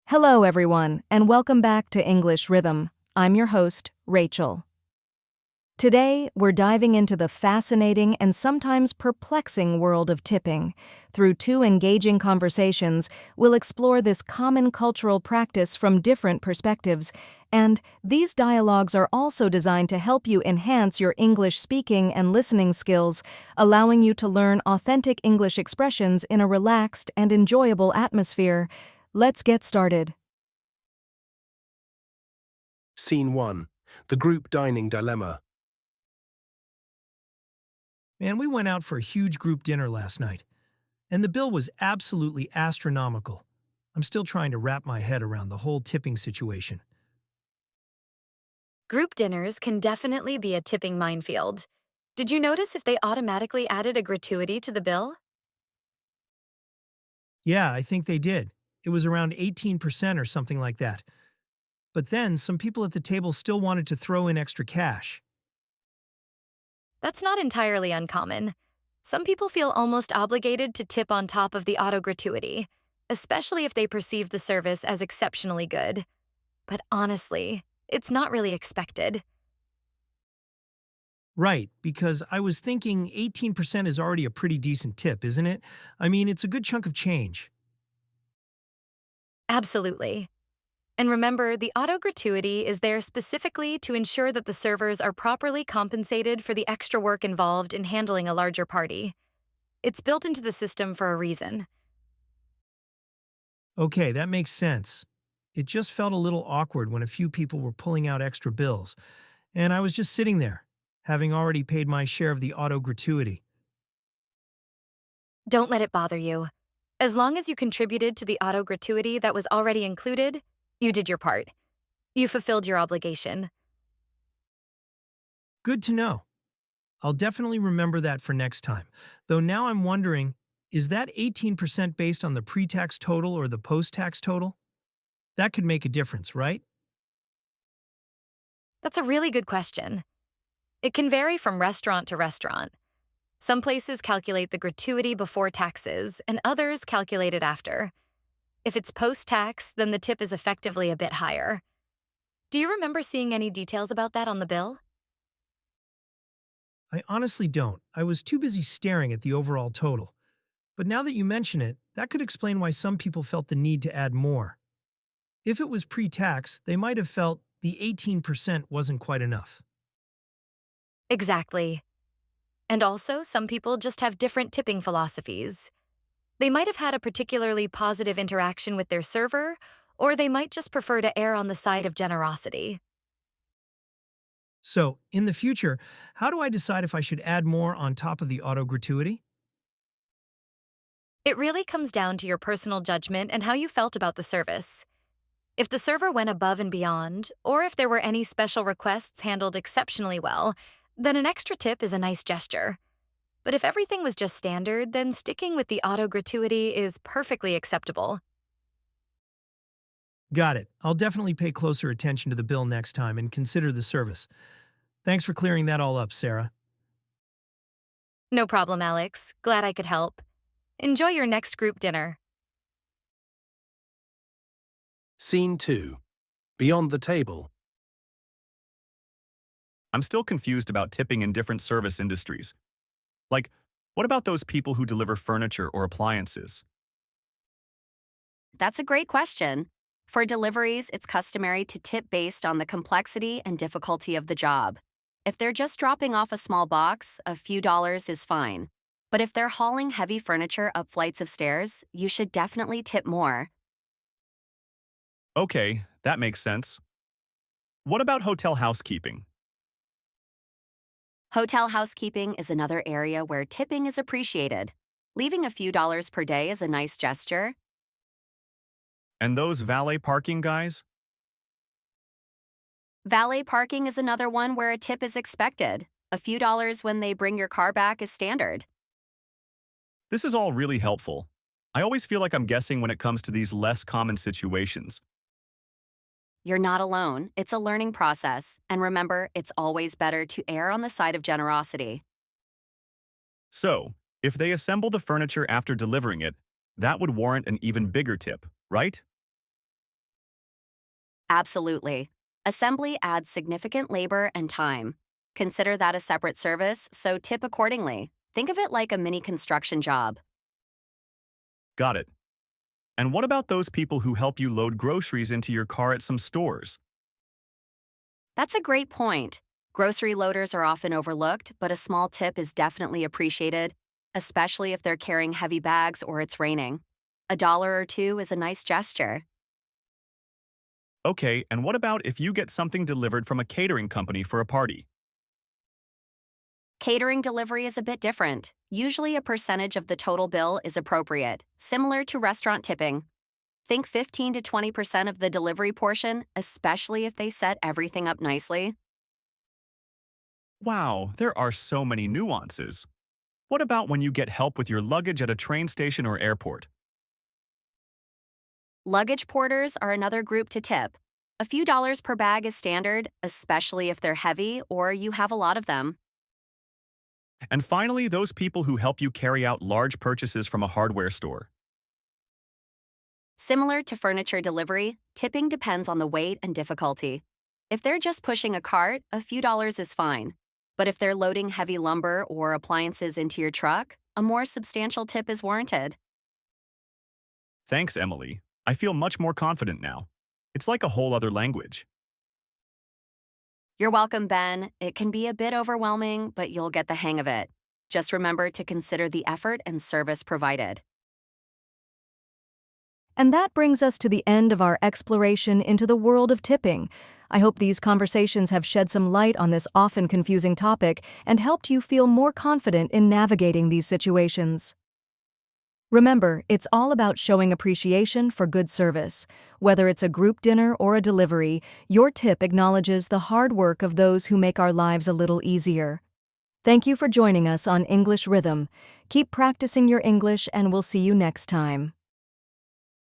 Hello, everyone, and welcome back to English Rhythm. I'm your host, Rachel. Today, we're diving into the fascinating and sometimes perplexing world of tipping. Through two engaging conversations, we'll explore this common cultural practice from different perspectives, and these dialogues are also designed to help you enhance your English speaking and listening skills, allowing you to learn authentic English expressions in a relaxed and enjoyable atmosphere. Let's get started. Scene 1. The Group Dining Dilemma. Man, we went out for a huge group dinner last night, and the bill was absolutely astronomical. I'm still trying to wrap my head around the whole tipping situation. Group dinners can definitely be a tipping minefield. Did you notice if they automatically added a gratuity to the bill? Yeah, I think they did. It was around 18% or something like that. But then some people at the table still wanted to throw in extra cash. That's not entirely uncommon. Some people feel almost obligated to tip on top of the auto gratuity, especially if they perceive the service as exceptionally good. But honestly, it's not really expected. Right, because I was thinking 18% is already a pretty decent tip, isn't it? I mean, it's a good chunk of change. Absolutely. And remember, the auto gratuity is there specifically to ensure that the servers are properly compensated for the extra work involved in handling a larger party. It's built into the system for a reason. Okay, that makes sense. It just felt a little awkward when a few people were pulling out extra bills, and I was just sitting there, having already paid my share of the auto gratuity. Don't let it bother you. As long as you contributed to the auto gratuity that was already included, you did your part. You fulfilled your obligation. Good to know. I'll definitely remember that for next time. Though now I'm wondering, is that 18% based on the pre-tax total or the post-tax total? That could make a difference, right? That's a really good question. It can vary from restaurant to restaurant. Some places calculate the gratuity before taxes, and others calculate it after. If it's post-tax, then the tip is effectively a bit higher. Do you remember seeing any details about that on the bill? I honestly don't. I was too busy staring at the overall total. But now that you mention it, that could explain why some people felt the need to add more. If it was pre-tax, they might have felt the 18% wasn't quite enough. Exactly. And also, some people just have different tipping philosophies. They might have had a particularly positive interaction with their server, or they might just prefer to err on the side of generosity. So, in the future, how do I decide if I should add more on top of the auto gratuity? It really comes down to your personal judgment and how you felt about the service. If the server went above and beyond, or if there were any special requests handled exceptionally well, then an extra tip is a nice gesture. But if everything was just standard, then sticking with the auto gratuity is perfectly acceptable. Got it. I'll definitely pay closer attention to the bill next time and consider the service. Thanks for clearing that all up, Sarah. No problem, Alex. Glad I could help. Enjoy your next group dinner. Scene 2. Beyond the Table. I'm still confused about tipping in different service industries. Like, what about those people who deliver furniture or appliances? That's a great question. For deliveries, it's customary to tip based on the complexity and difficulty of the job. If they're just dropping off a small box, a few dollars is fine. But if they're hauling heavy furniture up flights of stairs, you should definitely tip more. Okay, that makes sense. What about hotel housekeeping? Hotel housekeeping is another area where tipping is appreciated. Leaving a few dollars per day is a nice gesture. And those valet parking guys? Valet parking is another one where a tip is expected. A few dollars when they bring your car back is standard. This is all really helpful. I always feel like I'm guessing when it comes to these less common situations. You're not alone. It's a learning process. And remember, it's always better to err on the side of generosity. So, if they assemble the furniture after delivering it, that would warrant an even bigger tip, right? Absolutely. Assembly adds significant labor and time. Consider that a separate service, so tip accordingly. Think of it like a mini construction job. Got it. And what about those people who help you load groceries into your car at some stores? That's a great point. Grocery loaders are often overlooked, but a small tip is definitely appreciated, especially if they're carrying heavy bags or it's raining. $1 or two is a nice gesture. Okay, and what about if you get something delivered from a catering company for a party? Catering delivery is a bit different. Usually, a percentage of the total bill is appropriate, similar to restaurant tipping. Think 15 to 20% of the delivery portion, especially if they set everything up nicely. Wow, there are so many nuances. What about when you get help with your luggage at a train station or airport? Luggage porters are another group to tip. A few dollars per bag is standard, especially if they're heavy or you have a lot of them. And finally, those people who help you carry out large purchases from a hardware store. Similar to furniture delivery, tipping depends on the weight and difficulty. If they're just pushing a cart, a few dollars is fine. But if they're loading heavy lumber or appliances into your truck, a more substantial tip is warranted. Thanks, Emily. I feel much more confident now. It's like a whole other language. You're welcome, Ben. It can be a bit overwhelming, but you'll get the hang of it. Just remember to consider the effort and service provided. And that brings us to the end of our exploration into the world of tipping. I hope these conversations have shed some light on this often confusing topic and helped you feel more confident in navigating these situations. Remember, it's all about showing appreciation for good service. Whether it's a group dinner or a delivery, your tip acknowledges the hard work of those who make our lives a little easier. Thank you for joining us on English Rhythm. Keep practicing your English, and we'll see you next time.